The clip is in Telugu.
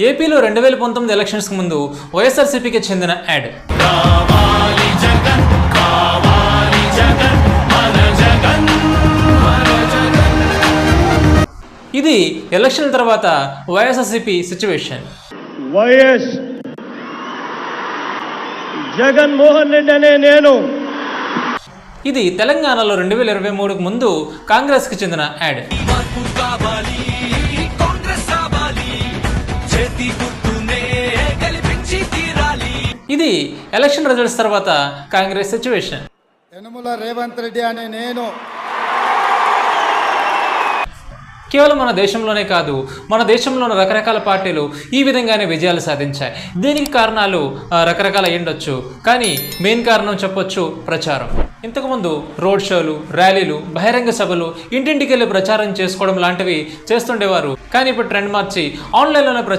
ఏపీలో 2019 ఎలక్షన్స్కి ముందు వైఎస్ఆర్సీపీకి చెందిన యాడ్. ఇది ఎలక్షన్ తర్వాత వైఎస్ఆర్సీపీ సిచ్యువేషన్. వైఎస్ జగన్మోహన్ రెడ్డి అనే నేను. ఇది తెలంగాణలో 2023కు ముందు కాంగ్రెస్కి చెందిన యాడ్. ఇది ఎలక్షన్ రిజల్ట్స్ తర్వాత కాంగ్రెస్ సిచ్యువేషన్. యనమల రేవంత్ రెడ్డి అనే నేను. కేవలం మన దేశంలోనే కాదు, మన దేశంలోని రకరకాల పార్టీలు ఈ విధంగానే విజయాలు సాధించాయి. దీనికి కారణాలు రకరకాల ఉండొచ్చు, కానీ మెయిన్ కారణం చెప్పొచ్చు ప్రచారం. ఇంతకుముందు రోడ్ షోలు, ర్యాలీలు, బహిరంగ సభలు, ఇంటింటికి వెళ్ళి ప్రచారం చేసుకోవడం లాంటివి చేస్తుండేవారు. కానీ ఇప్పుడు ట్రెండ్ మార్చి ఆన్లైన్లోనే ప్రచారం